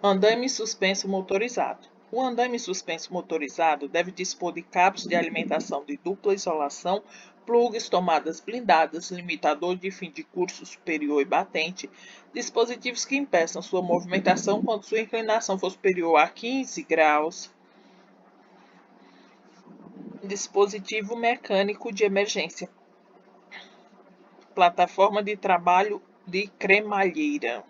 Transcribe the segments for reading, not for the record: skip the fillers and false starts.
Andaime suspenso motorizado. O andaime suspenso motorizado deve dispor de cabos de alimentação de dupla isolação, plugs, tomadas blindadas, limitador de fim de curso superior e batente, dispositivos que impeçam sua movimentação quando sua inclinação for superior a 15 graus, dispositivo mecânico de emergência, plataforma de trabalho de cremalheira.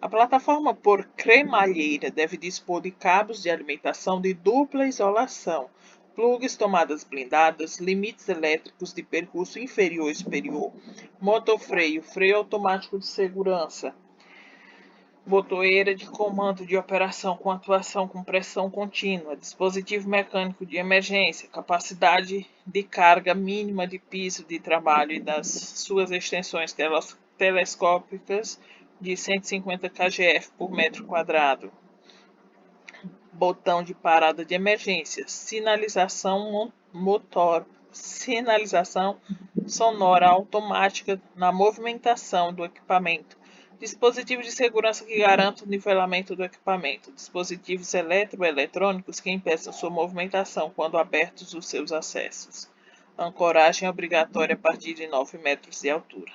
A plataforma por cremalheira deve dispor de cabos de alimentação de dupla isolação, plugs, tomadas blindadas, limites elétricos de percurso inferior e superior, motofreio, freio automático de segurança, botoeira de comando de operação com atuação com pressão contínua, dispositivo mecânico de emergência, capacidade de carga mínima de piso de trabalho e das suas extensões telescópicas de 150 kgf por metro quadrado. Botão de parada de emergência, sinalização sonora automática na movimentação do equipamento, dispositivo de segurança que garanta o nivelamento do equipamento, dispositivos eletroeletrônicos que impeçam sua movimentação quando abertos os seus acessos. Ancoragem obrigatória a partir de 9 metros de altura.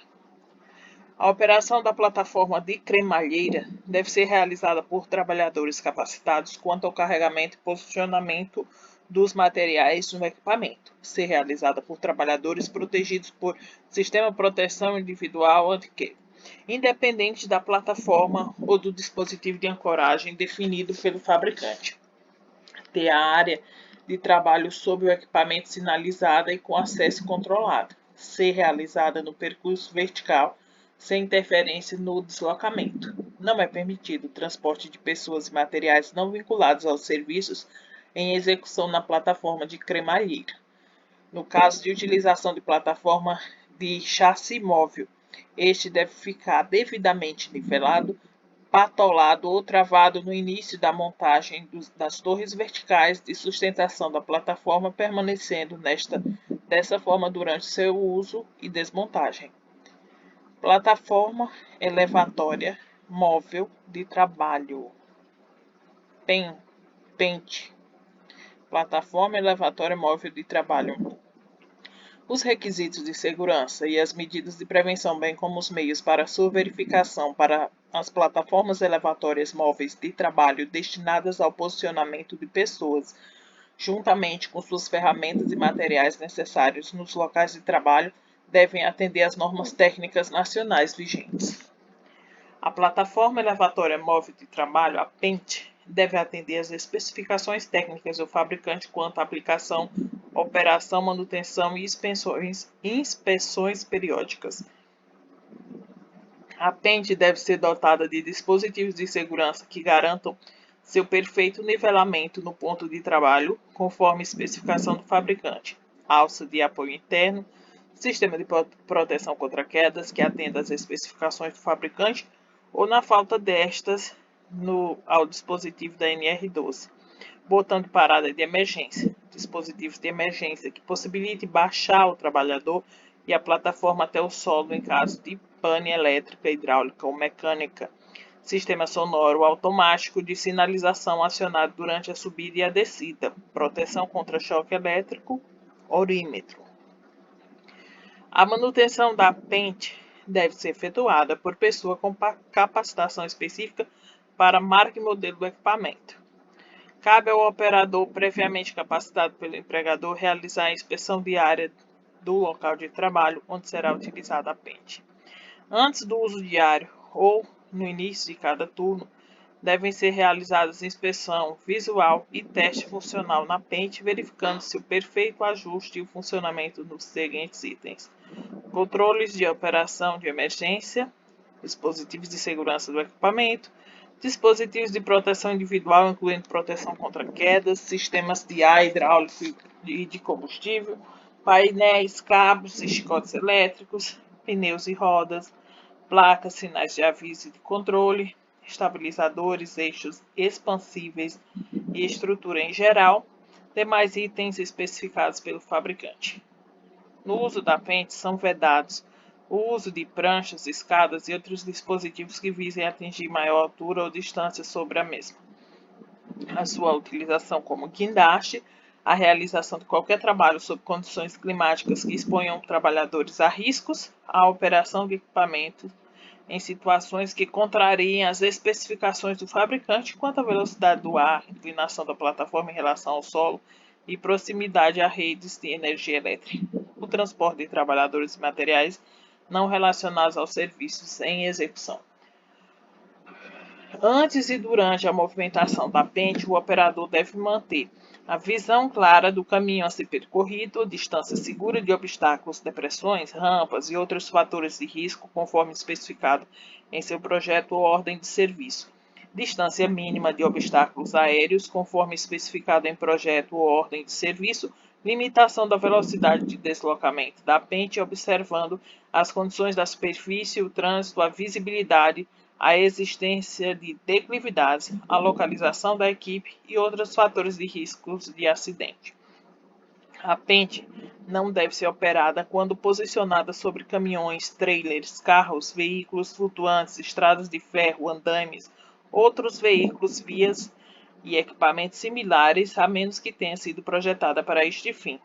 A operação da plataforma de cremalheira deve ser realizada por trabalhadores capacitados quanto ao carregamento e posicionamento dos materiais no equipamento. Ser realizada por trabalhadores protegidos por sistema de proteção individual anti-queda, independente da plataforma ou do dispositivo de ancoragem definido pelo fabricante. Ter a área de trabalho sob o equipamento sinalizada e com acesso controlado. Ser realizada no percurso vertical sem interferência no deslocamento. Não é permitido o transporte de pessoas e materiais não vinculados aos serviços em execução na plataforma de cremalheira. No caso de utilização de plataforma de chassi móvel, este deve ficar devidamente nivelado, patolado ou travado no início da montagem das torres verticais de sustentação da plataforma, permanecendo dessa forma durante seu uso e desmontagem. Plataforma elevatória móvel de trabalho. PENT. Plataforma elevatória móvel de trabalho. Os requisitos de segurança e as medidas de prevenção, bem como os meios para sua verificação para as plataformas elevatórias móveis de trabalho destinadas ao posicionamento de pessoas, juntamente com suas ferramentas e materiais necessários nos locais de trabalho, devem atender às normas técnicas nacionais vigentes. A plataforma elevatória móvel de trabalho, a PENT, deve atender às especificações técnicas do fabricante quanto à aplicação, operação, manutenção e inspeções periódicas. A PENT deve ser dotada de dispositivos de segurança que garantam seu perfeito nivelamento no ponto de trabalho, conforme especificação do fabricante. Alça de apoio interno, sistema de proteção contra quedas que atenda às especificações do fabricante ou, na falta destas, ao dispositivo da NR12. Botão de parada de emergência, dispositivos de emergência que possibilite baixar o trabalhador e a plataforma até o solo em caso de pane elétrica, hidráulica ou mecânica. Sistema sonoro automático de sinalização acionado durante a subida e a descida. Proteção contra choque elétrico, orímetro. A manutenção da PENT deve ser efetuada por pessoa com capacitação específica para a marca e modelo do equipamento. Cabe ao operador previamente capacitado pelo empregador realizar a inspeção diária do local de trabalho onde será utilizada a PENT. Antes do uso diário ou no início de cada turno, devem ser realizadas inspeção visual e teste funcional na PENT, verificando-se o perfeito ajuste e o funcionamento dos seguintes itens: controles de operação de emergência, dispositivos de segurança do equipamento, dispositivos de proteção individual, incluindo proteção contra quedas, sistemas de ar hidráulico e de combustível, painéis, cabos e chicotes elétricos, pneus e rodas, placas, sinais de aviso e de controle, estabilizadores, eixos expansíveis e estrutura em geral, demais itens especificados pelo fabricante. No uso da PENT são vedados o uso de pranchas, escadas e outros dispositivos que visem atingir maior altura ou distância sobre a mesma, a sua utilização como guindaste, a realização de qualquer trabalho sob condições climáticas que exponham trabalhadores a riscos, a operação de equipamentos em situações que contrariem as especificações do fabricante quanto à velocidade do ar, inclinação da plataforma em relação ao solo e proximidade a redes de energia elétrica. O transporte de trabalhadores e materiais não relacionados aos serviços em execução. Antes e durante a movimentação da pente, o operador deve manter a visão clara do caminho a ser percorrido, distância segura de obstáculos, depressões, rampas e outros fatores de risco, conforme especificado em seu projeto ou ordem de serviço. Distância mínima de obstáculos aéreos, conforme especificado em projeto ou ordem de serviço. Limitação da velocidade de deslocamento da pente, observando as condições da superfície, o trânsito, a visibilidade, a existência de declividades, a localização da equipe e outros fatores de riscos de acidente. A pente não deve ser operada quando posicionada sobre caminhões, trailers, carros, veículos flutuantes, estradas de ferro, andames, outros veículos, vias e equipamentos similares, a menos que tenha sido projetada para este fim.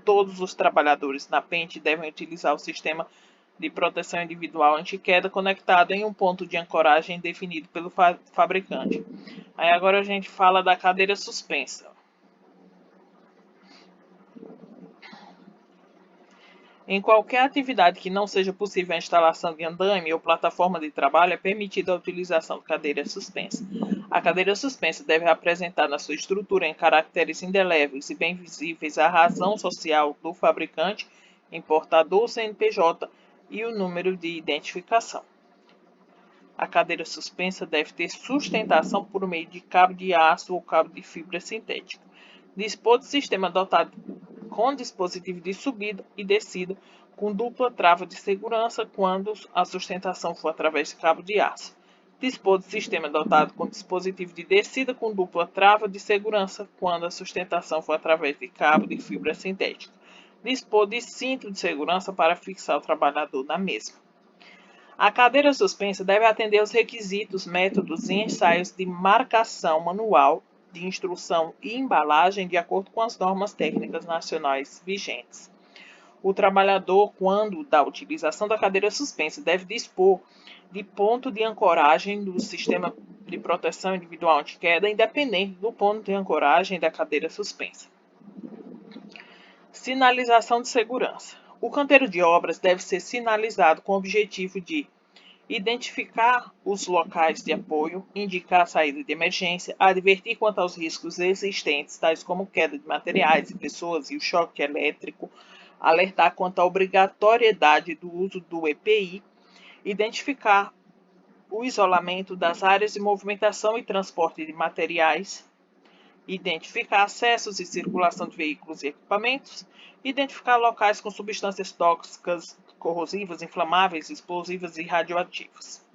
Todos os trabalhadores na pente devem utilizar o sistema de proteção individual anti-queda conectado em um ponto de ancoragem definido pelo fabricante. Aí agora a gente fala da cadeira suspensa. Em qualquer atividade que não seja possível a instalação de andame ou plataforma de trabalho, é permitida a utilização de cadeira suspensa. A cadeira suspensa deve apresentar na sua estrutura em caracteres indeléveis e bem visíveis a razão social do fabricante, importador, CNPJ e o número de identificação. A cadeira suspensa deve ter sustentação por meio de cabo de aço ou cabo de fibra sintética. Dispor de sistema dotado com dispositivo de subida e descida com dupla trava de segurança quando a sustentação for através de cabo de aço. Dispor de sistema dotado com dispositivo de descida com dupla trava de segurança quando a sustentação for através de cabo de fibra sintética. Dispor de cinto de segurança para fixar o trabalhador na mesma. A cadeira suspensa deve atender aos requisitos, métodos e ensaios de marcação manual, de instrução e embalagem de acordo com as normas técnicas nacionais vigentes. O trabalhador, quando da utilização da cadeira suspensa, deve dispor de ponto de ancoragem do sistema de proteção individual anti-queda, independente do ponto de ancoragem da cadeira suspensa. Sinalização de segurança. O canteiro de obras deve ser sinalizado com o objetivo de identificar os locais de apoio, indicar a saída de emergência, advertir quanto aos riscos existentes, tais como queda de materiais e pessoas e o choque elétrico, alertar quanto à obrigatoriedade do uso do EPI, identificar o isolamento das áreas de movimentação e transporte de materiais, identificar acessos e circulação de veículos e equipamentos, identificar locais com substâncias tóxicas, corrosivas, inflamáveis, explosivas e radioativas.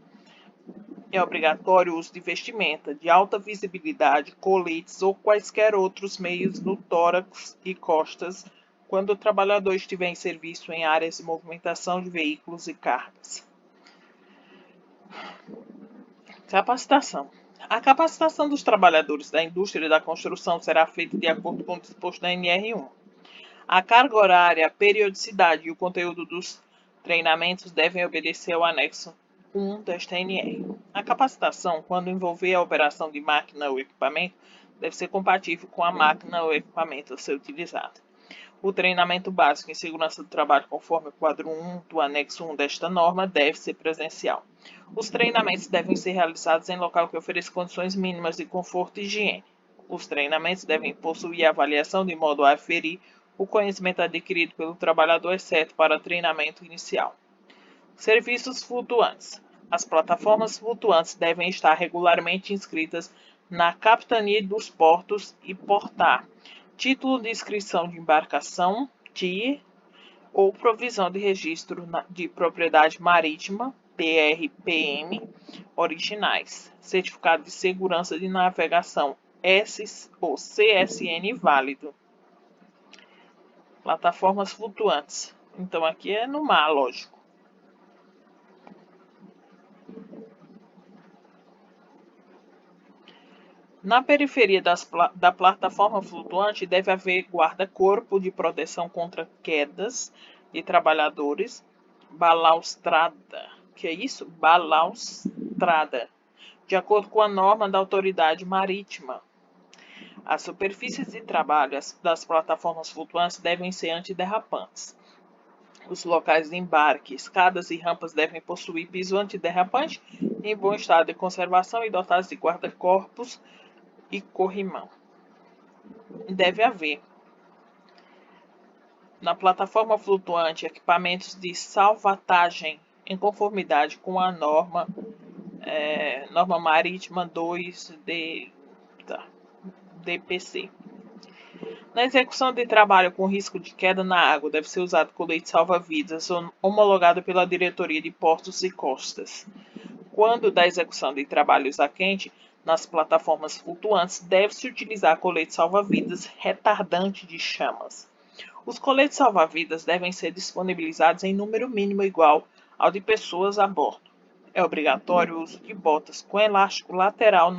É obrigatório o uso de vestimenta de alta visibilidade, coletes ou quaisquer outros meios no tórax e costas quando o trabalhador estiver em serviço em áreas de movimentação de veículos e cargas. Capacitação. A capacitação dos trabalhadores da indústria e da construção será feita de acordo com o disposto na NR1. A carga horária, a periodicidade e o conteúdo dos treinamentos devem obedecer ao anexo 1 desta NR. A capacitação, quando envolver a operação de máquina ou equipamento, deve ser compatível com a máquina ou equipamento a ser utilizado. O treinamento básico em segurança do trabalho, conforme o quadro 1 do anexo 1 desta norma, deve ser presencial. Os treinamentos devem ser realizados em local que ofereça condições mínimas de conforto e higiene. Os treinamentos devem possuir avaliação de modo a aferir o conhecimento adquirido pelo trabalhador, exceto para treinamento inicial. Serviços flutuantes. As plataformas flutuantes devem estar regularmente inscritas na Capitania dos Portos e portar título de inscrição de embarcação, TIE, ou provisão de registro de propriedade marítima, PRPM, originais, certificado de segurança de navegação, S ou CSN válido. Plataformas flutuantes. Então aqui é no mar, lógico. Na periferia da plataforma flutuante deve haver guarda-corpo de proteção contra quedas de trabalhadores, balaustrada. Que é isso? Balaustrada. De acordo com a norma da autoridade marítima. As superfícies de trabalho das plataformas flutuantes devem ser antiderrapantes. Os locais de embarque, escadas e rampas devem possuir piso antiderrapante em bom estado de conservação e dotados de guarda-corpos e corrimão. Deve haver na plataforma flutuante equipamentos de salvatagem em conformidade com a norma marítima 2 DPC. Na execução de trabalho com risco de queda na água, deve ser usado colete salva-vidas homologado pela Diretoria de Portos e Costas. Quando da execução de trabalhos a quente, nas plataformas flutuantes, deve-se utilizar colete salva-vidas retardante de chamas. Os coletes salva-vidas devem ser disponibilizados em número mínimo igual ao de pessoas a bordo. É obrigatório o uso de botas com elástico lateral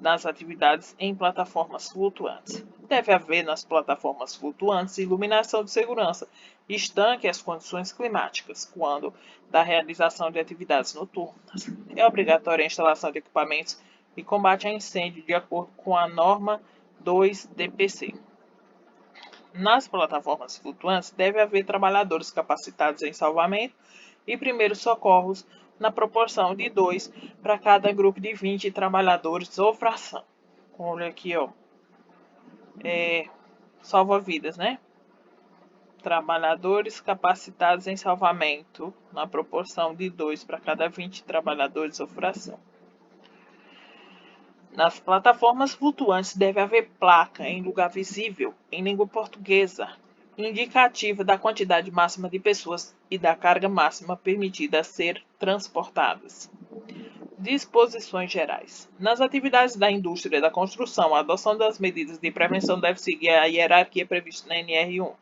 nas atividades em plataformas flutuantes. Deve haver nas plataformas flutuantes iluminação de segurança, estanque as condições climáticas, quando da realização de atividades noturnas. É obrigatória a instalação de equipamentos de combate a incêndio de acordo com a norma 2 DPC. Nas plataformas flutuantes, deve haver trabalhadores capacitados em salvamento e primeiros socorros na proporção de 2 para cada grupo de 20 trabalhadores ou fração. Olha aqui, ó. Salva-vidas, né? Trabalhadores capacitados em salvamento na proporção de 2 para cada 20 trabalhadores ou fração. Nas plataformas flutuantes deve haver placa em lugar visível, em língua portuguesa, indicativa da quantidade máxima de pessoas e da carga máxima permitida a ser transportadas. Disposições gerais. Nas atividades da indústria da construção, a adoção das medidas de prevenção deve seguir a hierarquia prevista na NR1.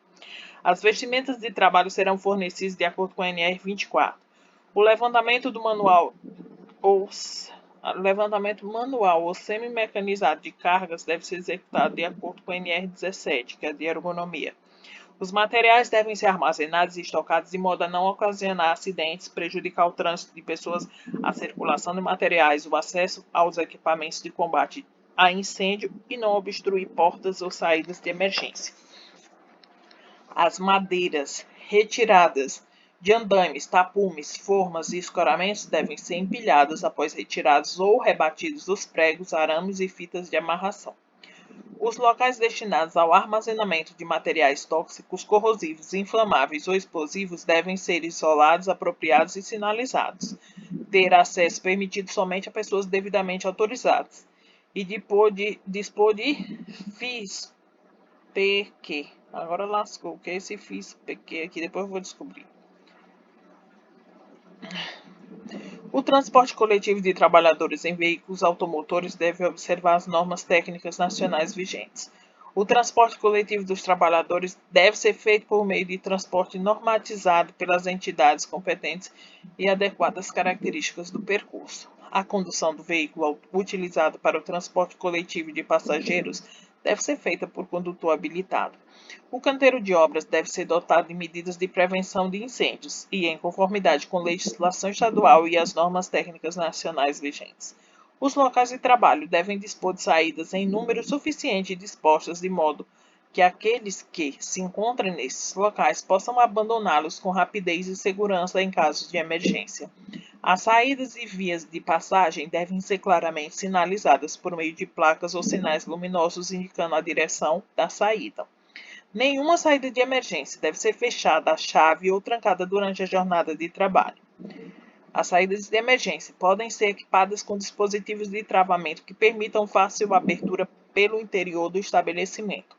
As vestimentas de trabalho serão fornecidas de acordo com a NR 24. O levantamento manual ou semi-mecanizado de cargas deve ser executado de acordo com a NR 17, que é de ergonomia. Os materiais devem ser armazenados e estocados de modo a não ocasionar acidentes, prejudicar o trânsito de pessoas, a circulação de materiais, o acesso aos equipamentos de combate a incêndio e não obstruir portas ou saídas de emergência. As madeiras retiradas de andames, tapumes, formas e escoramentos devem ser empilhadas após retirados ou rebatidos os pregos, arames e fitas de amarração. Os locais destinados ao armazenamento de materiais tóxicos, corrosivos, inflamáveis ou explosivos devem ser isolados, apropriados e sinalizados. Ter acesso permitido somente a pessoas devidamente autorizadas. E dispor de FIS-PQ. Agora lascou, o que é esse FIS-PQ aqui? Depois eu vou descobrir. O transporte coletivo de trabalhadores em veículos automotores deve observar as normas técnicas nacionais vigentes. O transporte coletivo dos trabalhadores deve ser feito por meio de transporte normatizado pelas entidades competentes e adequado às características do percurso. A condução do veículo utilizado para o transporte coletivo de passageiros deve ser feita por condutor habilitado. O canteiro de obras deve ser dotado de medidas de prevenção de incêndios e em conformidade com legislação estadual e as normas técnicas nacionais vigentes. Os locais de trabalho devem dispor de saídas em número suficiente dispostas de modo que aqueles que se encontrem nesses locais possam abandoná-los com rapidez e segurança em casos de emergência. As saídas e vias de passagem devem ser claramente sinalizadas por meio de placas ou sinais luminosos indicando a direção da saída. Nenhuma saída de emergência deve ser fechada à chave ou trancada durante a jornada de trabalho. As saídas de emergência podem ser equipadas com dispositivos de travamento que permitam fácil abertura pelo interior do estabelecimento.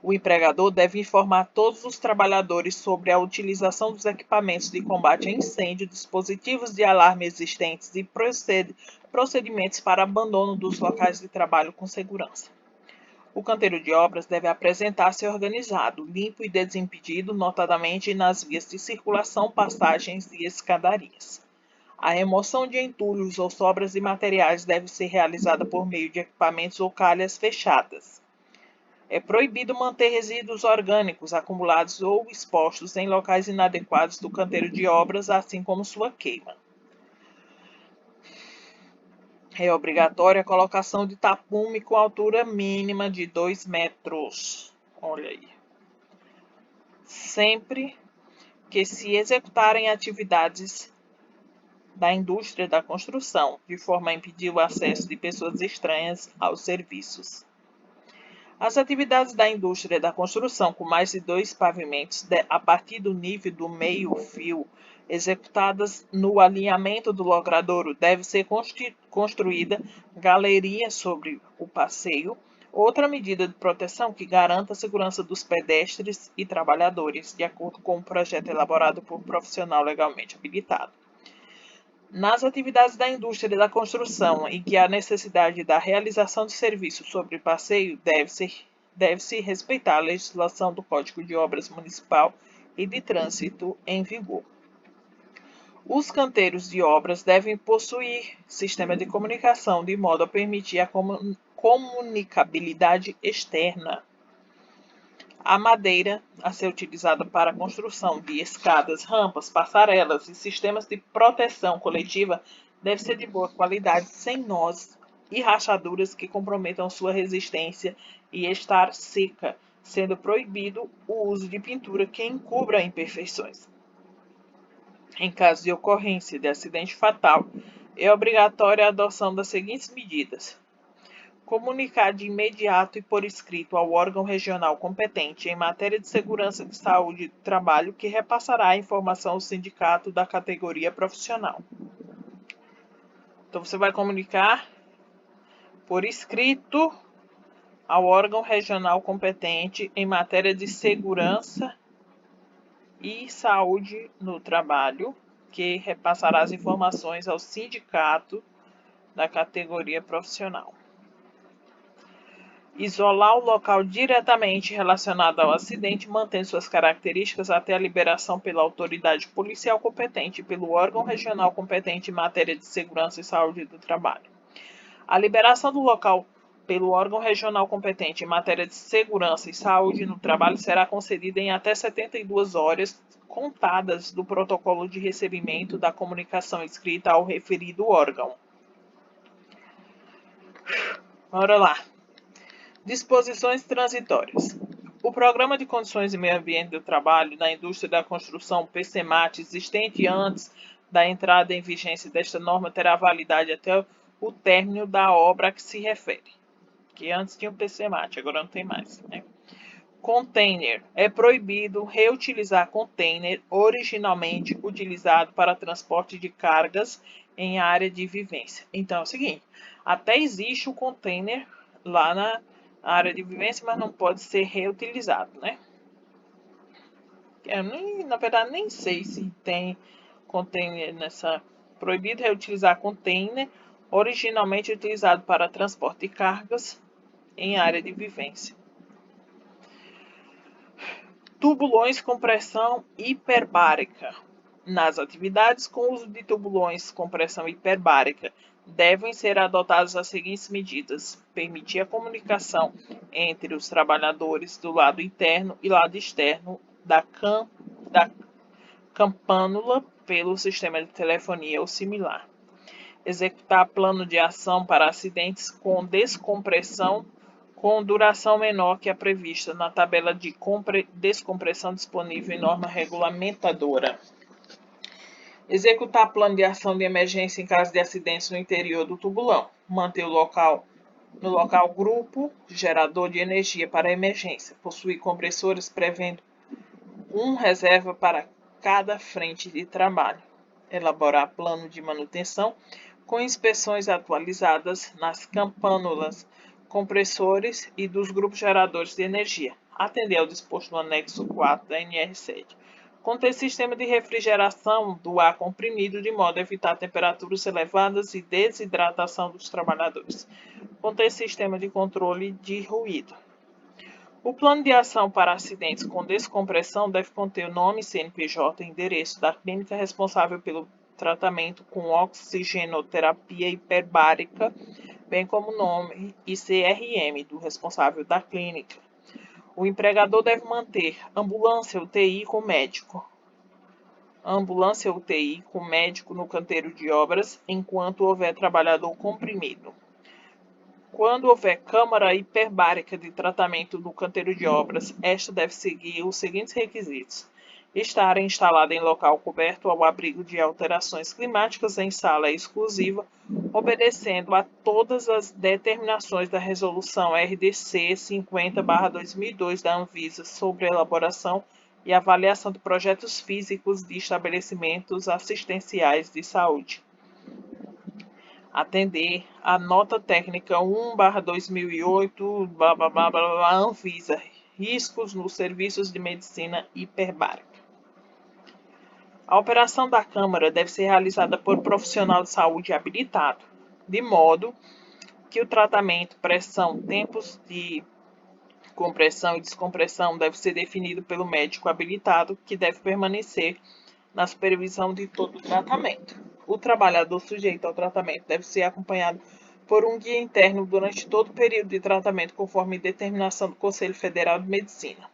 O empregador deve informar todos os trabalhadores sobre a utilização dos equipamentos de combate a incêndio, dispositivos de alarme existentes e procedimentos para abandono dos locais de trabalho com segurança. O canteiro de obras deve apresentar-se organizado, limpo e desimpedido, notadamente nas vias de circulação, passagens e escadarias. A remoção de entulhos ou sobras de materiais deve ser realizada por meio de equipamentos ou calhas fechadas. É proibido manter resíduos orgânicos acumulados ou expostos em locais inadequados do canteiro de obras, assim como sua queima. É obrigatória a colocação de tapume com altura mínima de 2 metros. Olha aí. Sempre que se executarem atividades da indústria da construção, de forma a impedir o acesso de pessoas estranhas aos serviços. As atividades da indústria da construção com mais de 2 pavimentos a partir do nível do meio-fio, executadas no alinhamento do logradouro, deve ser construída galeria sobre o passeio, outra medida de proteção que garanta a segurança dos pedestres e trabalhadores, de acordo com um projeto elaborado por um profissional legalmente habilitado. Nas atividades da indústria da construção em que há necessidade da realização de serviços sobre passeio, deve-se respeitar a legislação do Código de Obras Municipal e de Trânsito em vigor. Os canteiros de obras devem possuir sistema de comunicação de modo a permitir a comunicabilidade externa. A madeira a ser utilizada para a construção de escadas, rampas, passarelas e sistemas de proteção coletiva deve ser de boa qualidade, sem nós e rachaduras que comprometam sua resistência e estar seca, sendo proibido o uso de pintura que encubra imperfeições. Em caso de ocorrência de acidente fatal, é obrigatória a adoção das seguintes medidas: comunicar de imediato e por escrito ao órgão regional competente em matéria de segurança de saúde do trabalho, que repassará a informação ao sindicato da categoria profissional. Então, você vai comunicar por escrito ao órgão regional competente em matéria de segurança e saúde no trabalho, que repassará as informações ao sindicato da categoria profissional. Isolar o local diretamente relacionado ao acidente, mantendo suas características até a liberação pela autoridade policial competente e pelo órgão regional competente em matéria de segurança e saúde do trabalho. A liberação do local pelo órgão regional competente em matéria de segurança e saúde no trabalho será concedida em até 72 horas contadas do protocolo de recebimento da comunicação escrita ao referido órgão. Bora lá. Disposições transitórias. O Programa de Condições e Meio Ambiente do Trabalho na Indústria da Construção, PCMAT, existente antes da entrada em vigência desta norma, terá validade até o término da obra a que se refere. Que antes tinha o PCMAT, agora não tem mais, né? Container. É proibido reutilizar container originalmente utilizado para transporte de cargas em área de vivência. Então é o seguinte, até existe o container lá na área de vivência, mas não pode ser reutilizado, né? Na verdade, nem sei se tem container nessa. Proibido reutilizar container originalmente utilizado para transporte de cargas em área de vivência. Tubulões com pressão hiperbárica. Nas atividades com uso de tubulões com pressão hiperbárica, devem ser adotadas as seguintes medidas: permitir a comunicação entre os trabalhadores do lado interno e lado externo da campânula pelo sistema de telefonia ou similar. Executar plano de ação para acidentes com descompressão com duração menor que a prevista na tabela de descompressão disponível em norma regulamentadora. Executar plano de ação de emergência em caso de acidentes no interior do tubulão. Manter no local grupo gerador de energia para emergência. Possuir compressores prevendo um reserva para cada frente de trabalho. Elaborar plano de manutenção com inspeções atualizadas nas campânulas, compressores e dos grupos geradores de energia. Atender ao disposto no anexo 4 da NR7. Conter sistema de refrigeração do ar comprimido de modo a evitar temperaturas elevadas e desidratação dos trabalhadores. Conter sistema de controle de ruído. O plano de ação para acidentes com descompressão deve conter o nome, CNPJ e endereço da clínica responsável pelo tratamento com oxigenoterapia hiperbárica, bem como o nome e CRM do responsável da clínica. O empregador deve manter ambulância UTI com médico no canteiro de obras enquanto houver trabalhador comprimido. Quando houver câmara hiperbárica de tratamento no canteiro de obras, esta deve seguir os seguintes requisitos: estar instalada em local coberto ao abrigo de alterações climáticas em sala exclusiva, obedecendo a todas as determinações da Resolução RDC 50/2002 da Anvisa sobre a elaboração e avaliação de projetos físicos de estabelecimentos assistenciais de saúde. Atender a nota técnica 1/2008, Anvisa, riscos nos serviços de medicina hiperbárica. A operação da câmara deve ser realizada por profissional de saúde habilitado, de modo que o tratamento, pressão, tempos de compressão e descompressão deve ser definido pelo médico habilitado, que deve permanecer na supervisão de todo o tratamento. O trabalhador sujeito ao tratamento deve ser acompanhado por um guia interno durante todo o período de tratamento, conforme determinação do Conselho Federal de Medicina.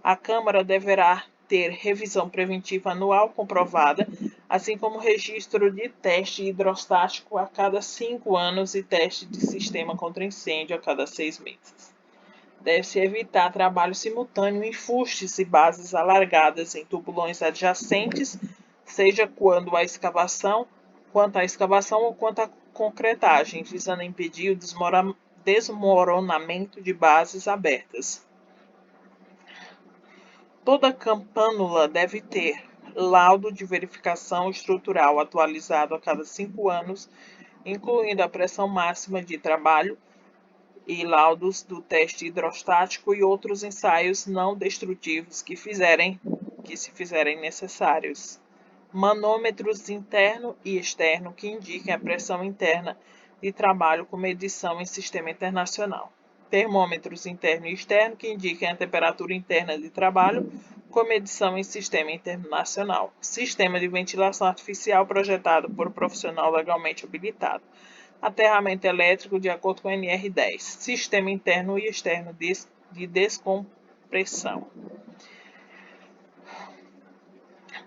A Câmara deverá ter revisão preventiva anual comprovada, assim como registro de teste hidrostático a cada 5 anos e teste de sistema contra incêndio a cada 6 meses. Deve-se evitar trabalho simultâneo em fustes e bases alargadas em tubulões adjacentes, seja quanto à escavação ou quanto à concretagem, visando impedir o desmoronamento de bases abertas. Toda campânula deve ter laudo de verificação estrutural atualizado a cada 5 anos, incluindo a pressão máxima de trabalho e laudos do teste hidrostático e outros ensaios não destrutivos que se fizerem necessários. Manômetros interno e externo que indiquem a pressão interna de trabalho com medição em sistema internacional. Termômetros interno e externo que indiquem a temperatura interna de trabalho com medição em sistema internacional. Sistema de ventilação artificial projetado por profissional legalmente habilitado. Aterramento elétrico de acordo com NR10. Sistema interno e externo de descompressão.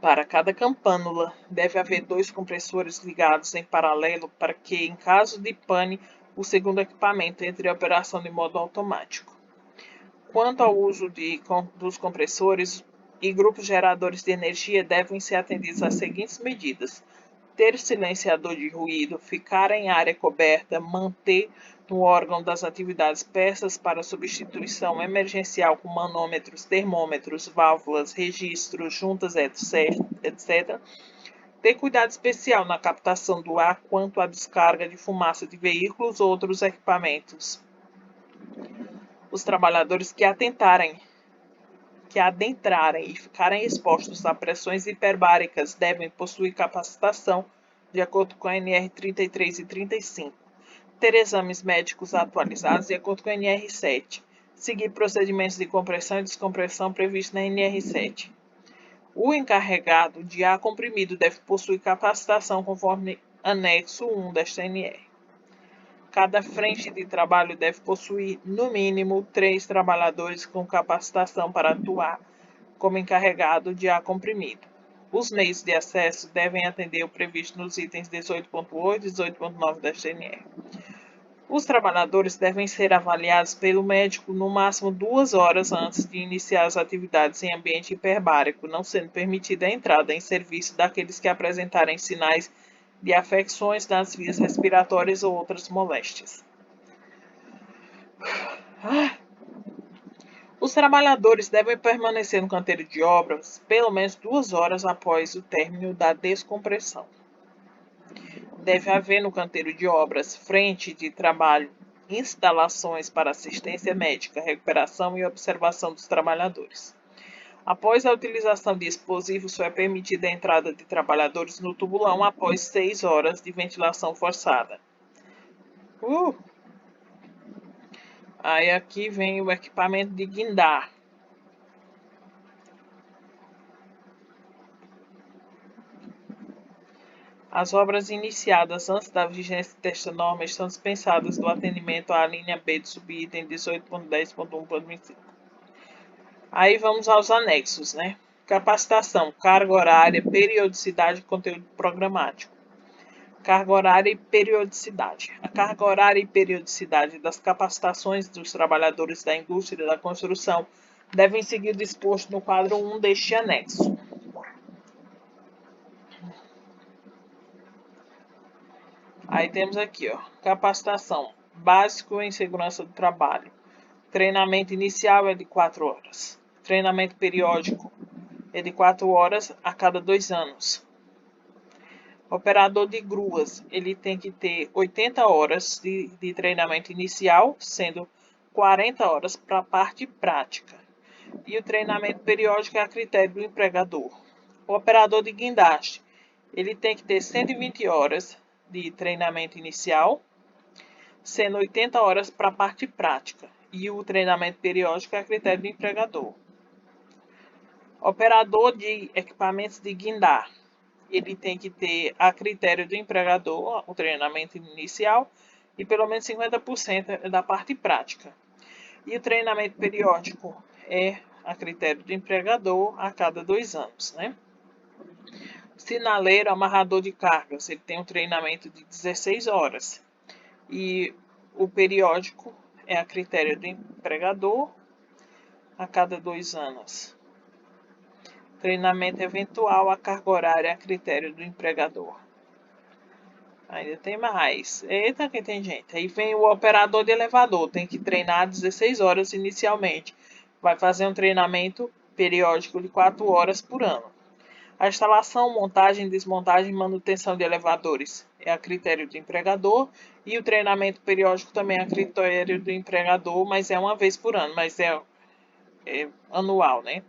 Para cada campânula, deve haver 2 compressores ligados em paralelo para que, em caso de pane, o segundo equipamento entre em operação de modo automático. Quanto ao uso dos compressores e grupos geradores de energia, devem ser atendidos às seguintes medidas: ter silenciador de ruído, ficar em área coberta, manter no órgão das atividades peças para substituição emergencial com manômetros, termômetros, válvulas, registros, juntas, etc. Ter cuidado especial na captação do ar quanto à descarga de fumaça de veículos ou outros equipamentos. Os trabalhadores que adentrarem e ficarem expostos a pressões hiperbáricas devem possuir capacitação de acordo com a NR 33 e 35, ter exames médicos atualizados de acordo com a NR 7, seguir procedimentos de compressão e descompressão previstos na NR 7. O encarregado de ar comprimido deve possuir capacitação conforme anexo 1 desta NR. Cada frente de trabalho deve possuir, no mínimo, 3 trabalhadores com capacitação para atuar como encarregado de ar comprimido. Os meios de acesso devem atender o previsto nos itens 18.8 e 18.9 da CNR. Os trabalhadores devem ser avaliados pelo médico no máximo 2 horas antes de iniciar as atividades em ambiente hiperbárico, não sendo permitida a entrada em serviço daqueles que apresentarem sinais de afecções nas vias respiratórias ou outras moléstias. Os trabalhadores devem permanecer no canteiro de obras pelo menos 2 horas após o término da descompressão. Deve haver no canteiro de obras, frente de trabalho, instalações para assistência médica, recuperação e observação dos trabalhadores. Após a utilização de explosivos, só é permitida a entrada de trabalhadores no tubulão após 6 horas de ventilação forçada. Aí aqui vem o equipamento de guindar. As obras iniciadas antes da vigência desta norma estão dispensadas do atendimento à linha B do subitem 18.10.1.25. Aí vamos aos anexos, né? Capacitação, carga horária, periodicidade e conteúdo programático. Carga horária e periodicidade. A carga horária e periodicidade das capacitações dos trabalhadores da indústria da construção devem seguir o disposto no quadro 1 deste anexo. Aí temos aqui, ó, capacitação básico em segurança do trabalho. Treinamento inicial é de 4 horas. Treinamento periódico é de 4 horas a cada 2 anos. Operador de gruas, ele tem que ter 80 horas de treinamento inicial, sendo 40 horas para a parte prática. E o treinamento periódico é a critério do empregador. O operador de guindaste, ele tem que ter 120 horas de treinamento inicial, sendo 80 horas para a parte prática. E o treinamento periódico é a critério do empregador. Operador de equipamentos de guindar, ele tem que ter a critério do empregador o treinamento inicial e pelo menos 50% da parte prática. E o treinamento periódico é a critério do empregador a cada 2 anos, né? Sinaleiro, amarrador de cargas, ele tem um treinamento de 16 horas. E o periódico é a critério do empregador a cada 2 anos. Treinamento eventual, a carga horária a critério do empregador. Ainda tem mais. Eita, que tem gente. Aí vem o operador de elevador. Tem que treinar 16 horas inicialmente. Vai fazer um treinamento periódico de 4 horas por ano. A instalação, montagem, desmontagem e manutenção de elevadores é a critério do empregador. E o treinamento periódico também é a critério do empregador, mas é uma vez por ano, mas é anual, né?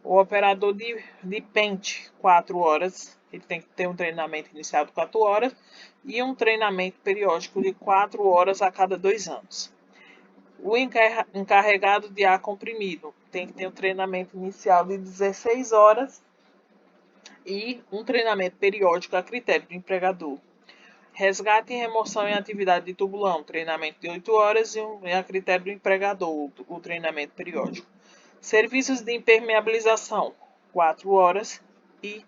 O operador de pente, 4 horas. Ele tem que ter um treinamento inicial de 4 horas e um treinamento periódico de 4 horas a cada 2 anos. O encarregado de ar comprimido tem que ter um treinamento inicial de 16 horas e um treinamento periódico a critério do empregador. Resgate e remoção em atividade de tubulão, treinamento de 8 horas e a critério do empregador, o treinamento periódico. Serviços de impermeabilização, 4 horas e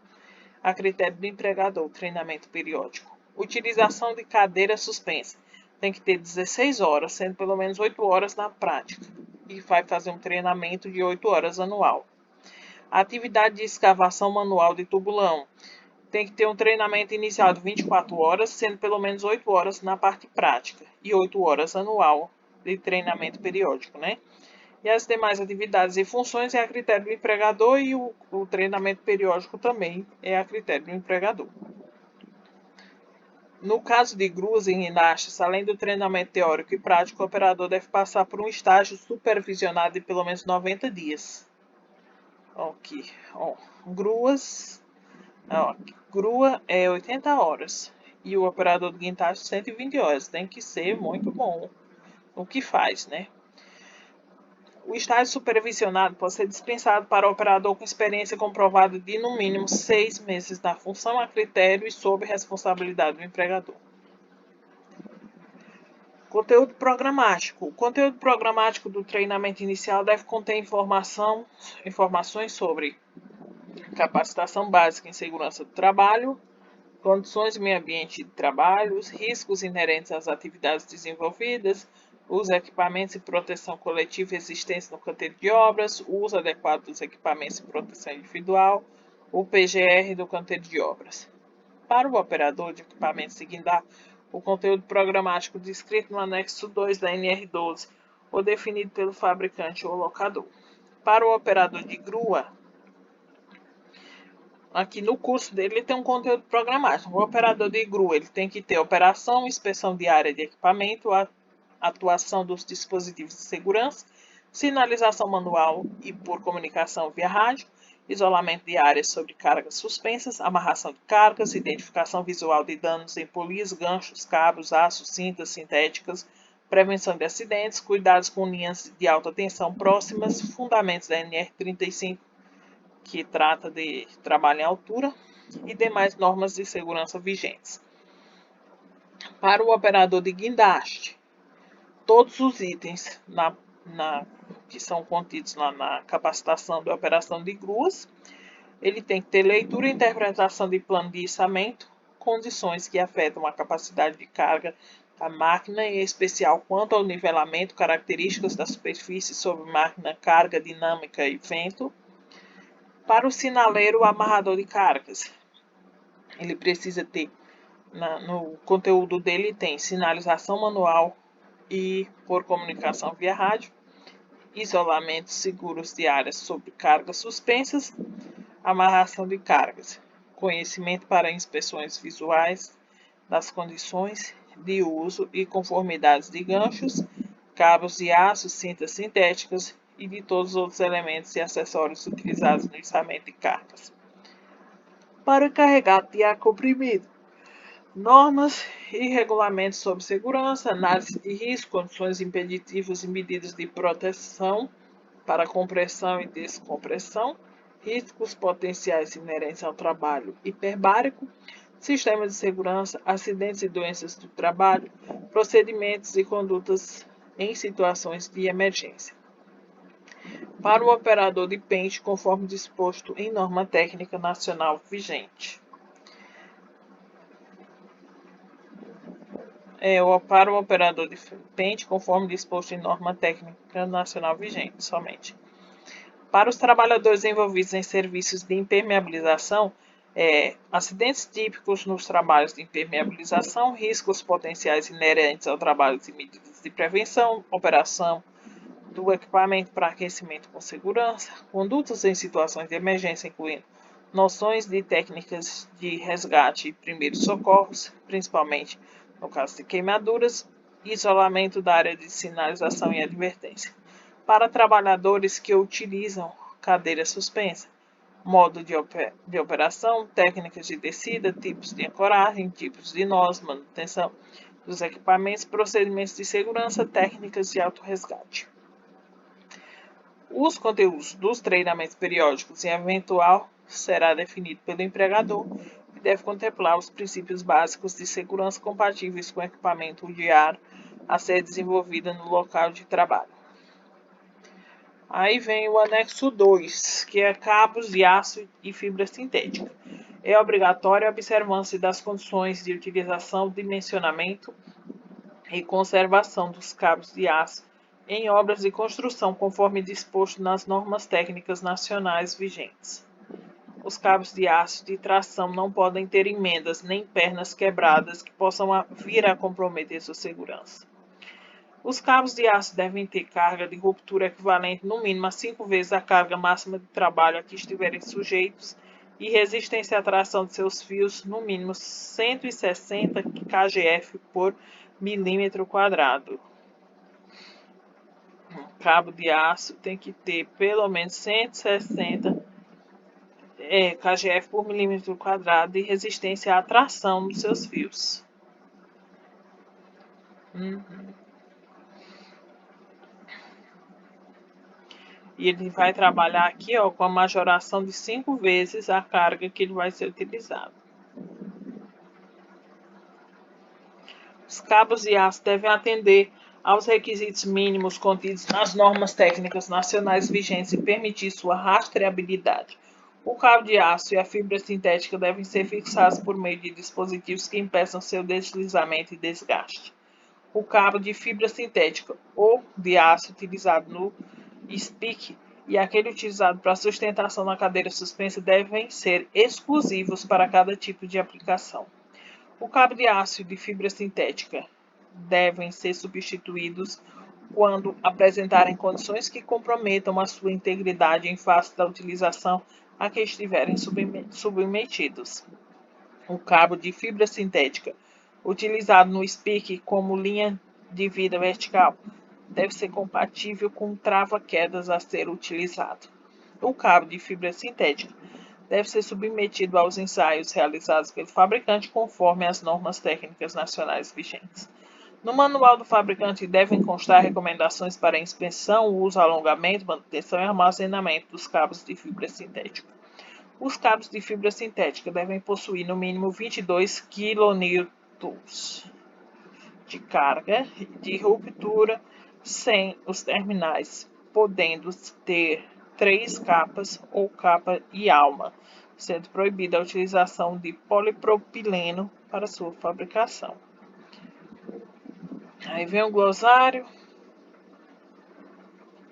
a critério do empregador, treinamento periódico. Utilização de cadeira suspensa, tem que ter 16 horas, sendo pelo menos 8 horas na prática. E vai fazer um treinamento de 8 horas anual. Atividade de escavação manual de tubulão, tem que ter um treinamento inicial de 24 horas, sendo pelo menos 8 horas na parte prática. E 8 horas anual de treinamento periódico, né? E as demais atividades e funções é a critério do empregador e o treinamento periódico também é a critério do empregador. No caso de gruas e guindastes, além do treinamento teórico e prático, o operador deve passar por um estágio supervisionado de pelo menos 90 dias. Aqui, ó, gruas, ó, grua é 80 horas e o operador de guindaste 120 horas. Tem que ser muito bom o que faz, né? O estágio supervisionado pode ser dispensado para operador com experiência comprovada de, no mínimo, 6 meses na função a critério e sob responsabilidade do empregador. Conteúdo programático. O conteúdo programático do treinamento inicial deve conter informações sobre capacitação básica em segurança do trabalho, condições e meio ambiente de trabalho, os riscos inerentes às atividades desenvolvidas, os equipamentos de proteção coletiva existentes no canteiro de obras, o uso adequado dos equipamentos de proteção individual, o PGR do canteiro de obras. Para o operador de equipamentos de guindar, o conteúdo programático descrito no anexo 2 da NR12 ou definido pelo fabricante ou locador. Para o operador de grua, aqui no curso dele ele tem um conteúdo programático. O operador de grua ele tem que ter operação, inspeção diária de equipamento, atuação dos dispositivos de segurança, sinalização manual e por comunicação via rádio, isolamento de áreas sobre cargas suspensas, amarração de cargas, identificação visual de danos em polias, ganchos, cabos, aços, cintas sintéticas, prevenção de acidentes, cuidados com linhas de alta tensão próximas, fundamentos da NR35, que trata de trabalho em altura, e demais normas de segurança vigentes. Para o operador de guindaste, todos os itens que são contidos lá na capacitação de operação de gruas, ele tem que ter leitura e interpretação de plano de içamento, condições que afetam a capacidade de carga da máquina, em especial quanto ao nivelamento, características da superfície sobre máquina, carga, dinâmica e vento. Para o sinaleiro, o amarrador de cargas, ele precisa ter, no conteúdo dele tem sinalização manual e por comunicação via rádio, isolamentos seguros de áreas sobre cargas suspensas, amarração de cargas, conhecimento para inspeções visuais das condições de uso e conformidades de ganchos, cabos de aço, cintas sintéticas e de todos os outros elementos e acessórios utilizados no içamento de cargas. Para o encarregado de ar comprimido, normas e regulamentos sobre segurança, análise de risco, condições impeditivas e medidas de proteção para compressão e descompressão, riscos potenciais inerentes ao trabalho hiperbárico, sistemas de segurança, acidentes e doenças do trabalho, procedimentos e condutas em situações de emergência. Para o operador de pente, conforme disposto em norma técnica nacional vigente. Para o operador de pente, conforme disposto em norma técnica nacional vigente, somente. Para os trabalhadores envolvidos em serviços de impermeabilização, acidentes típicos nos trabalhos de impermeabilização, riscos potenciais inerentes ao trabalho e medidas de prevenção, operação do equipamento para aquecimento com segurança, condutas em situações de emergência, incluindo noções de técnicas de resgate e primeiros socorros, principalmente no caso de queimaduras, isolamento da área de sinalização e advertência. Para trabalhadores que utilizam cadeira suspensa, modo de operação, técnicas de descida, tipos de ancoragem, tipos de nós, manutenção dos equipamentos, procedimentos de segurança, técnicas de autorresgate. Os conteúdos dos treinamentos periódicos em eventual será definido pelo empregador e deve contemplar os princípios básicos de segurança compatíveis com o equipamento de ar a ser desenvolvido no local de trabalho. Aí vem o anexo 2, que é cabos de aço e fibra sintética. É obrigatória a observância das condições de utilização, dimensionamento e conservação dos cabos de aço em obras de construção, conforme disposto nas normas técnicas nacionais vigentes. Os cabos de aço de tração não podem ter emendas nem pernas quebradas que possam vir a comprometer sua segurança. Os cabos de aço devem ter carga de ruptura equivalente no mínimo a 5 vezes a carga máxima de trabalho a que estiverem sujeitos e resistência à tração de seus fios no mínimo 160 kgf por milímetro quadrado. Cabo de aço tem que ter pelo menos 160 kgf por milímetro quadrado de resistência à tração dos seus fios. E ele vai trabalhar aqui com a majoração de 5 vezes a carga que ele vai ser utilizado. Os cabos de aço devem atender aos requisitos mínimos contidos nas normas técnicas nacionais vigentes e permitir sua rastreabilidade. O cabo de aço e a fibra sintética devem ser fixados por meio de dispositivos que impeçam seu deslizamento e desgaste. O cabo de fibra sintética ou de aço utilizado no SPIC e aquele utilizado para sustentação na cadeira suspensa devem ser exclusivos para cada tipo de aplicação. O cabo de aço de fibra sintética devem ser substituídos quando apresentarem condições que comprometam a sua integridade em face da utilização a que estiverem submetidos. O cabo de fibra sintética utilizado no SPIC como linha de vida vertical deve ser compatível com o trava-quedas a ser utilizado. O cabo de fibra sintética deve ser submetido aos ensaios realizados pelo fabricante conforme as normas técnicas nacionais vigentes. No manual do fabricante devem constar recomendações para inspeção, uso, alongamento, manutenção e armazenamento dos cabos de fibra sintética. Os cabos de fibra sintética devem possuir no mínimo 22 kN de carga de ruptura sem os terminais, podendo ter 3 capas ou capa e alma, sendo proibida a utilização de polipropileno para sua fabricação. Aí vem o glossário.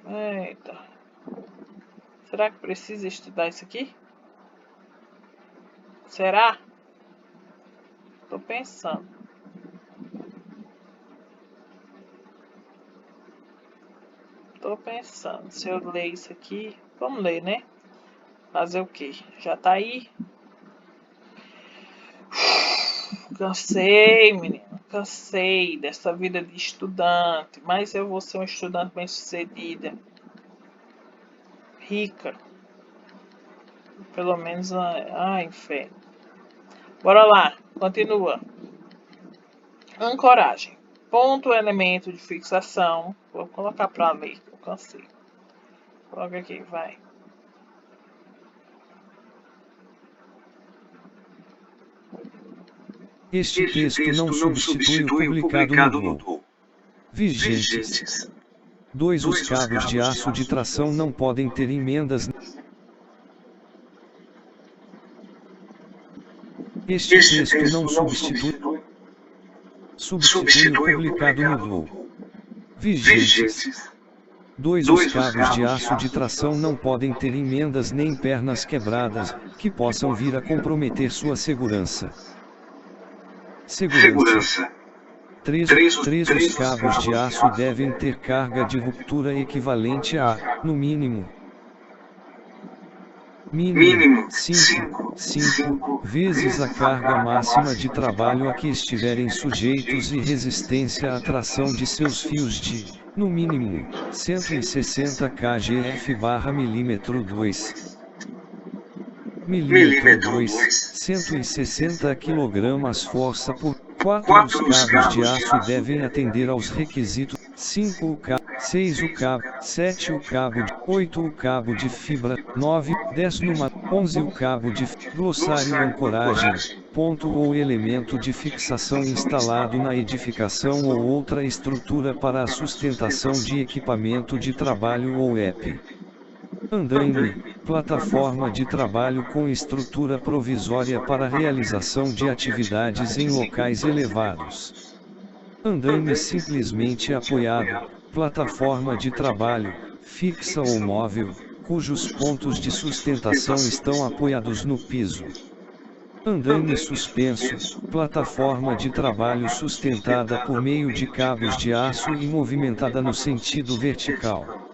Eita. Será que precisa estudar isso aqui? Será? Tô pensando. Se eu ler isso aqui. Vamos ler, né? Fazer o quê? Já tá aí? Cansei, menina. Cansei dessa vida de estudante. Mas eu vou ser uma estudante bem-sucedida. Rica. Pelo menos. Ai, inferno. Bora lá. Continua. Ancoragem. Ponto, elemento de fixação. Vou colocar para ler. Eu cansei. Coloca aqui, vai. Este texto não substitui o publicado no DOL. Vigentes. 2. Os cabos de aço de tração não podem ter emendas. Este texto não substitui o publicado no DOL. Vigentes. 2. Os cabos de aço de tração não podem ter emendas nem pernas quebradas, que possam vir a comprometer sua segurança. Segurança. 3. Os cabos de aço devem ter carga de ruptura equivalente a, no mínimo, 5 vezes a carga máxima de trabalho a que estiverem sujeitos e resistência à tração de seus fios de, no mínimo, 160 kgf/mm2. Milímetro 2, 160 kg força por 4. Os cabos de aço devem atender aos requisitos 5 o cabo, 6 o cabo, 7 o cabo, 8 o cabo de fibra, 9, 10 numa, 11 o cabo de glossário ancoragem, ponto ou elemento de fixação instalado na edificação ou outra estrutura para a sustentação de equipamento de trabalho ou EP. Andaime, plataforma de trabalho com estrutura provisória para realização de atividades em locais elevados. Andaime simplesmente apoiado, plataforma de trabalho, fixa ou móvel, cujos pontos de sustentação estão apoiados no piso. Andaime suspenso, plataforma de trabalho sustentada por meio de cabos de aço e movimentada no sentido vertical.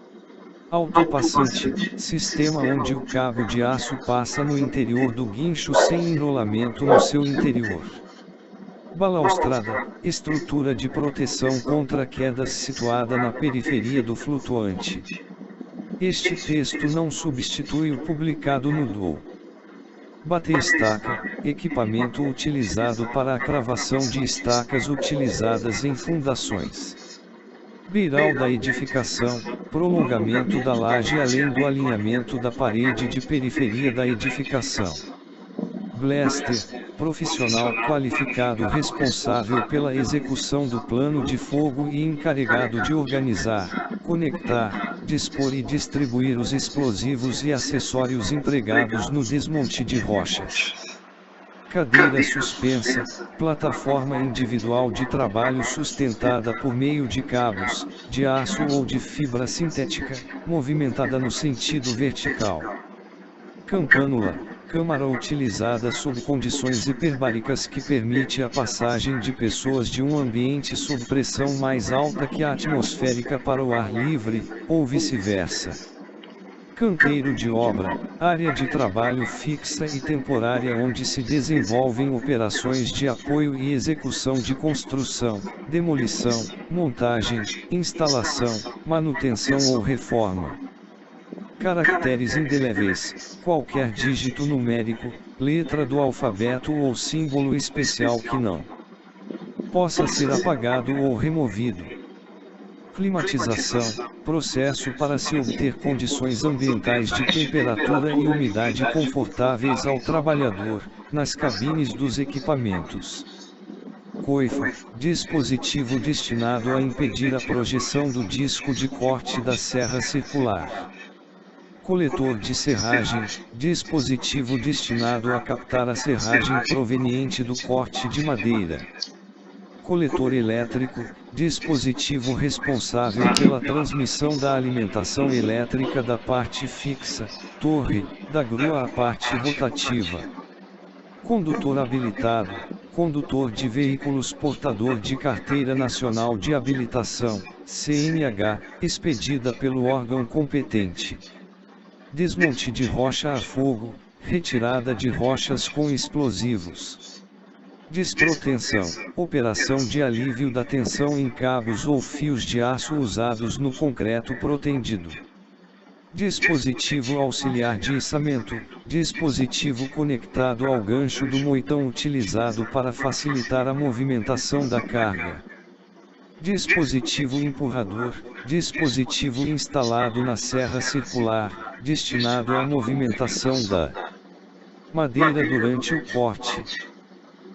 Autopassante, sistema onde o cabo de aço passa no interior do guincho sem enrolamento no seu interior. Balaustrada, estrutura de proteção contra quedas situada na periferia do flutuante. Este texto não substitui o publicado no DOL. Bate-estaca, equipamento utilizado para a cravação de estacas utilizadas em fundações. Beiral da edificação, prolongamento da laje além do alinhamento da parede de periferia da edificação. Blaster, profissional qualificado responsável pela execução do plano de fogo e encarregado de organizar, conectar, dispor e distribuir os explosivos e acessórios empregados no desmonte de rochas. Cadeira suspensa, plataforma individual de trabalho sustentada por meio de cabos, de aço ou de fibra sintética, movimentada no sentido vertical. Campânula, câmara utilizada sob condições hiperbáricas que permite a passagem de pessoas de um ambiente sob pressão mais alta que a atmosférica para o ar livre, ou vice-versa. Canteiro de obra, área de trabalho fixa e temporária onde se desenvolvem operações de apoio e execução de construção, demolição, montagem, instalação, manutenção ou reforma. Caracteres indeléveis, qualquer dígito numérico, letra do alfabeto ou símbolo especial que não possa ser apagado ou removido. Climatização, processo para se obter condições ambientais de temperatura e umidade confortáveis ao trabalhador, nas cabines dos equipamentos. Coifa, dispositivo destinado a impedir a projeção do disco de corte da serra circular. Coletor de serragem, dispositivo destinado a captar a serragem proveniente do corte de madeira. Coletor elétrico, dispositivo responsável pela transmissão da alimentação elétrica da parte fixa, torre, da grua à parte rotativa. Condutor habilitado, condutor de veículos portador de Carteira Nacional de Habilitação, CNH, expedida pelo órgão competente. Desmonte de rocha a fogo, retirada de rochas com explosivos. Desprotensão, operação de alívio da tensão em cabos ou fios de aço usados no concreto protendido. Dispositivo auxiliar de içamento, dispositivo conectado ao gancho do moitão utilizado para facilitar a movimentação da carga. Dispositivo empurrador, dispositivo instalado na serra circular, destinado à movimentação da madeira durante o corte.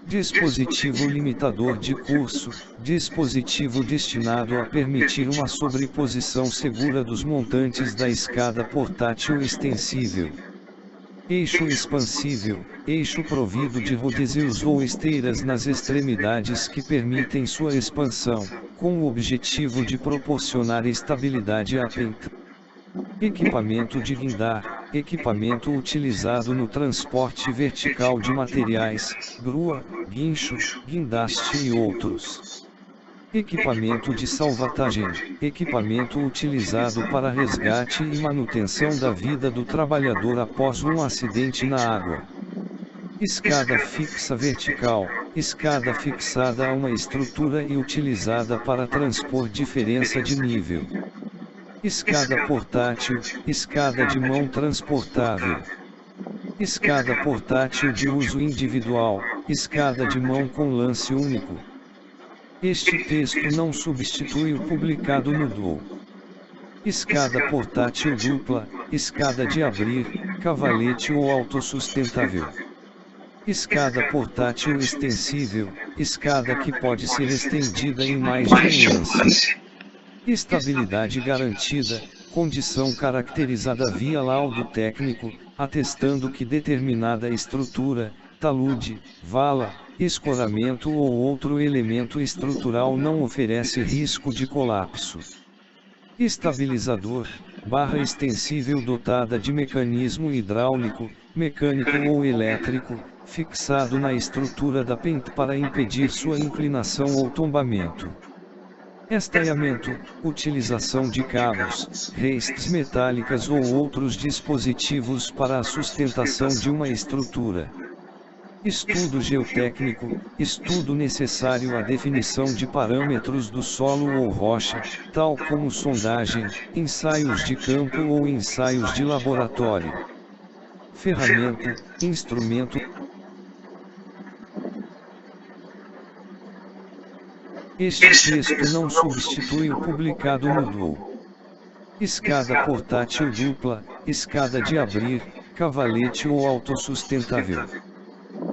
Dispositivo limitador de curso, dispositivo destinado a permitir uma sobreposição segura dos montantes da escada portátil extensível. Eixo expansível, eixo provido de rodézios ou esteiras nas extremidades que permitem sua expansão, com o objetivo de proporcionar estabilidade à penta. Equipamento de guindar, equipamento utilizado no transporte vertical de materiais, grua, guincho, guindaste e outros. Equipamento de salvatagem, equipamento utilizado para resgate e manutenção da vida do trabalhador após um acidente na água. Escada fixa vertical, escada fixada a uma estrutura e utilizada para transpor diferença de nível. Escada portátil, escada de mão transportável. Escada portátil de uso individual, escada de mão com lance único. Este texto não substitui o publicado no DOU. Escada portátil dupla, escada de abrir, cavalete ou autossustentável. Escada portátil extensível, escada que pode ser estendida em mais de um lance. Estabilidade garantida, condição caracterizada via laudo técnico, atestando que determinada estrutura, talude, vala, escoramento ou outro elemento estrutural não oferece risco de colapso. Estabilizador, barra extensível dotada de mecanismo hidráulico, mecânico ou elétrico, fixado na estrutura da pente para impedir sua inclinação ou tombamento. Estaiamento, utilização de cabos, reistes metálicas ou outros dispositivos para a sustentação de uma estrutura. Estudo geotécnico, estudo necessário à definição de parâmetros do solo ou rocha, tal como sondagem, ensaios de campo ou ensaios de laboratório. Ferramenta, instrumento. Este texto não substitui o publicado no DOU. Escada portátil dupla, escada de abrir, cavalete ou autossustentável.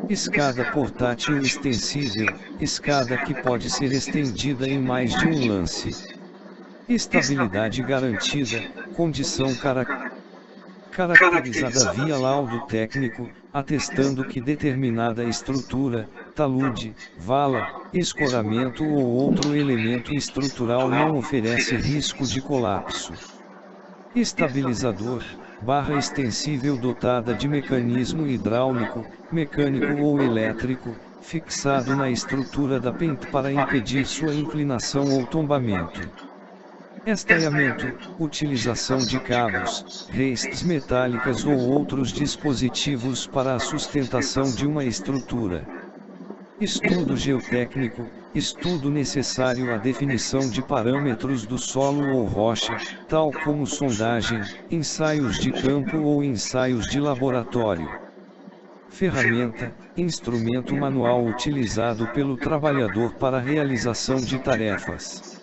Escada portátil extensível, escada que pode ser estendida em mais de um lance. Estabilidade garantida, condição caracterizada via laudo técnico, atestando que determinada estrutura, talude, vala, escoramento ou outro elemento estrutural não oferece risco de colapso. Estabilizador, barra extensível dotada de mecanismo hidráulico, mecânico ou elétrico, fixado na estrutura da pente para impedir sua inclinação ou tombamento. Estaiamento, utilização de cabos, reistes metálicas ou outros dispositivos para a sustentação de uma estrutura. Estudo geotécnico, estudo necessário à definição de parâmetros do solo ou rocha, tal como sondagem, ensaios de campo ou ensaios de laboratório. Ferramenta, instrumento manual utilizado pelo trabalhador para a realização de tarefas.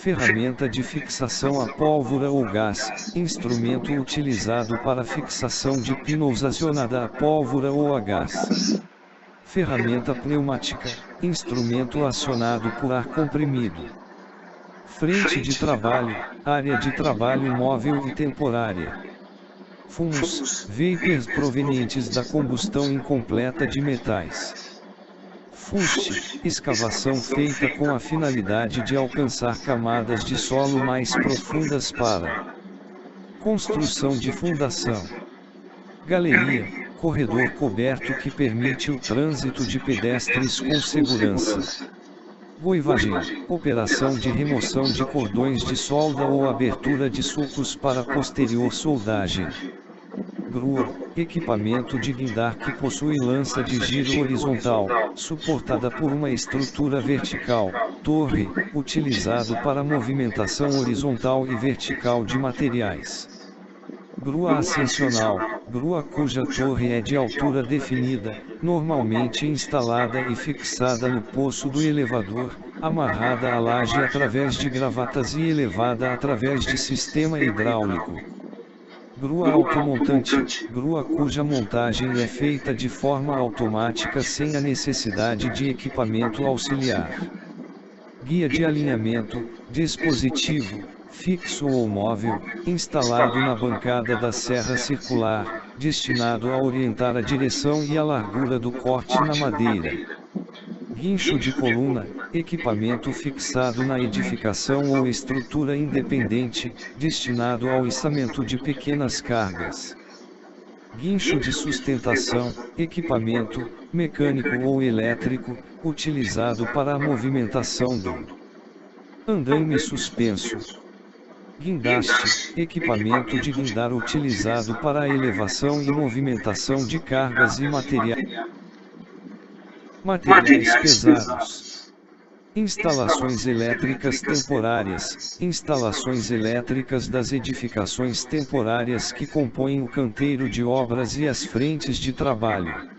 ferramenta de fixação a pólvora ou gás, instrumento utilizado para fixação de pílulas acionada a pólvora ou a gás. Ferramenta pneumática, instrumento acionado por ar comprimido. Frente de trabalho, área de trabalho móvel e temporária. Fumos, vapors provenientes da combustão incompleta de metais. Fuste, escavação feita com a finalidade de alcançar camadas de solo mais profundas para construção de fundação. Galeria, corredor coberto que permite o trânsito de pedestres com segurança. Goivagem, operação de remoção de cordões de solda ou abertura de sulcos para posterior soldagem. Grua, equipamento de guindar que possui lança de giro horizontal, suportada por uma estrutura vertical, torre, utilizado para movimentação horizontal e vertical de materiais. Grua ascensional, grua cuja torre é de altura definida, normalmente instalada e fixada no poço do elevador, amarrada à laje através de gravatas e elevada através de sistema hidráulico. Grua automontante, grua cuja montagem é feita de forma automática sem a necessidade de equipamento auxiliar. Guia de alinhamento, dispositivo, fixo ou móvel, instalado na bancada da serra circular, destinado a orientar a direção e a largura do corte na madeira. Guincho de coluna, equipamento fixado na edificação ou estrutura independente, destinado ao içamento de pequenas cargas. Guincho de sustentação, equipamento, mecânico ou elétrico, utilizado para a movimentação do andaime suspenso. Guindaste, equipamento de guindar utilizado para a elevação e movimentação de cargas e materiais pesados. Instalações elétricas temporárias, instalações elétricas das edificações temporárias que compõem o canteiro de obras e as frentes de trabalho.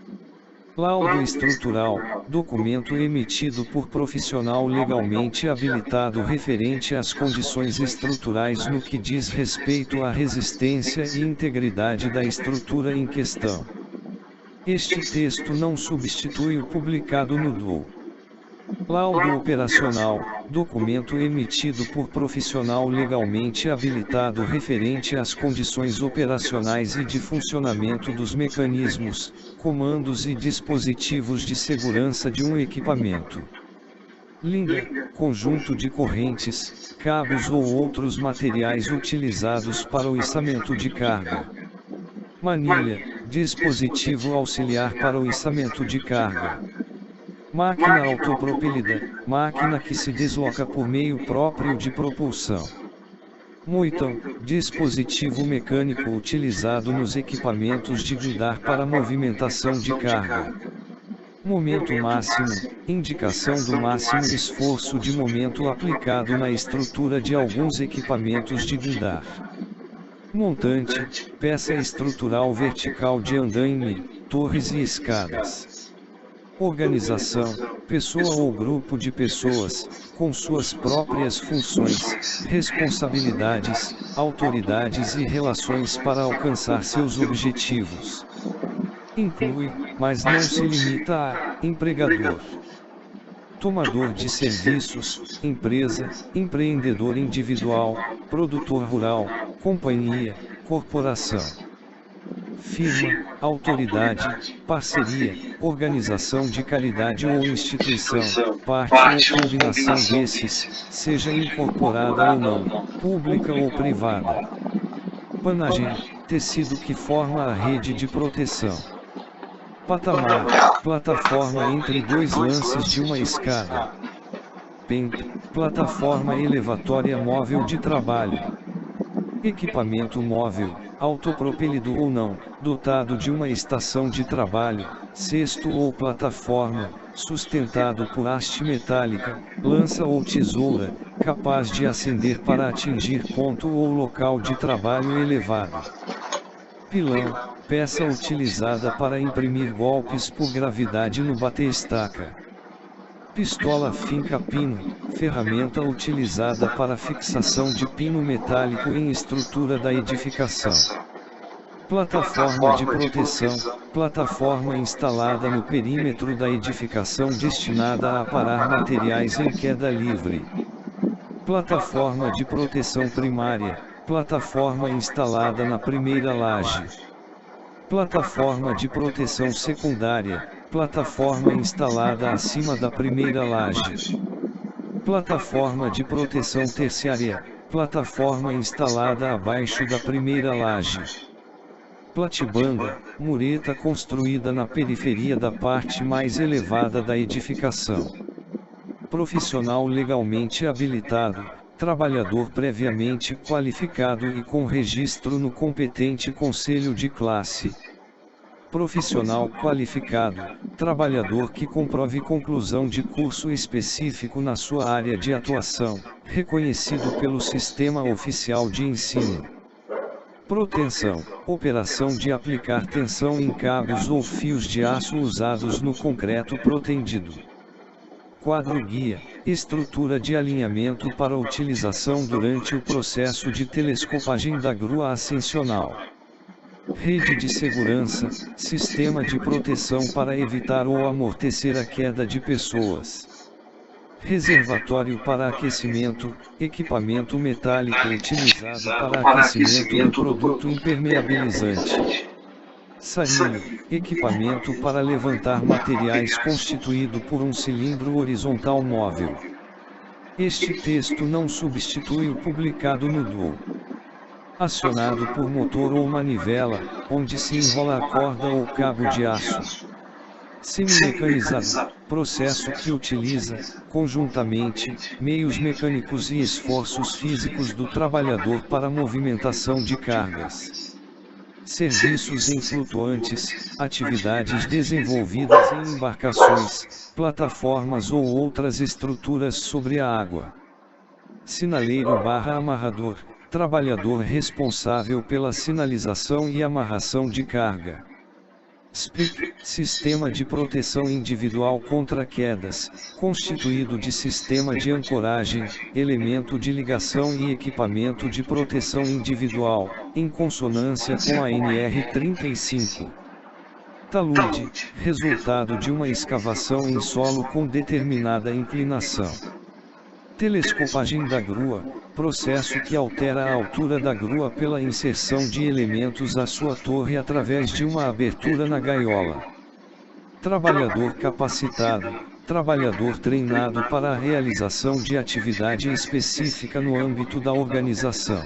Laudo estrutural, documento emitido por profissional legalmente habilitado referente às condições estruturais no que diz respeito à resistência e integridade da estrutura em questão. Este texto não substitui o publicado no DOU. Laudo operacional, documento emitido por profissional legalmente habilitado referente às condições operacionais e de funcionamento dos mecanismos, comandos e dispositivos de segurança de um equipamento. Linga, conjunto de correntes, cabos ou outros materiais utilizados para o içamento de carga. Manilha, dispositivo auxiliar para o içamento de carga. Máquina autopropelida, máquina que se desloca por meio próprio de propulsão. Moitão, dispositivo mecânico utilizado nos equipamentos de guindar para movimentação de carga. Momento máximo, indicação do máximo esforço de momento aplicado na estrutura de alguns equipamentos de guindar. Montante, peça estrutural vertical de andaime, torres e escadas. Organização, pessoa ou grupo de pessoas, com suas próprias funções, responsabilidades, autoridades e relações para alcançar seus objetivos. Inclui, mas não se limita a, empregador, tomador de serviços, empresa, empreendedor individual, produtor rural, companhia, corporação. Firma, autoridade, parceria, organização de caridade ou instituição, parte ou combinação desses, seja incorporada ou não, pública ou privada. Panagem, tecido que forma a rede de proteção. Patamar, plataforma entre dois lances de uma escada. PEMP, plataforma elevatória móvel de trabalho. Equipamento móvel, autopropelido ou não, dotado de uma estação de trabalho, cesto ou plataforma, sustentado por haste metálica, lança ou tesoura, capaz de ascender para atingir ponto ou local de trabalho elevado. Pilão, peça utilizada para imprimir golpes por gravidade no bate-estaca. Pistola finca-pino, ferramenta utilizada para fixação de pino metálico em estrutura da edificação. Plataforma de proteção, plataforma instalada no perímetro da edificação destinada a parar materiais em queda livre. Plataforma de proteção primária, plataforma instalada na primeira laje. Plataforma de proteção secundária, plataforma instalada acima da primeira laje. Plataforma de proteção terciária, plataforma instalada abaixo da primeira laje. Platibanda, mureta construída na periferia da parte mais elevada da edificação. Profissional legalmente habilitado, trabalhador previamente qualificado e com registro no competente conselho de classe. Profissional qualificado, trabalhador que comprove conclusão de curso específico na sua área de atuação, reconhecido pelo Sistema Oficial de Ensino. Protensão, operação de aplicar tensão em cabos ou fios de aço usados no concreto protendido. Quadro-guia, estrutura de alinhamento para utilização durante o processo de telescopagem da grua ascensional. Rede de segurança, sistema de proteção para evitar ou amortecer a queda de pessoas. Reservatório para aquecimento, equipamento metálico utilizado para aquecimento do produto impermeabilizante. Sarilho, equipamento para levantar materiais constituído por um cilindro horizontal móvel. Este texto não substitui o publicado no DUO. Acionado por motor ou manivela, onde se enrola a corda ou cabo de aço. Semi-mecanizado, processo que utiliza, conjuntamente, meios mecânicos e esforços físicos do trabalhador para movimentação de cargas. Serviços em flutuantes, atividades desenvolvidas em embarcações, plataformas ou outras estruturas sobre a água. Sinaleiro/amarrador, trabalhador responsável pela sinalização e amarração de carga. SPIC, Sistema de Proteção Individual contra Quedas, constituído de sistema de ancoragem, elemento de ligação e equipamento de proteção individual, em consonância com a NR35. Talude, resultado de uma escavação em solo com determinada inclinação. Telescopagem da grua, processo que altera a altura da grua pela inserção de elementos à sua torre através de uma abertura na gaiola. Trabalhador capacitado, trabalhador treinado para a realização de atividade específica no âmbito da organização.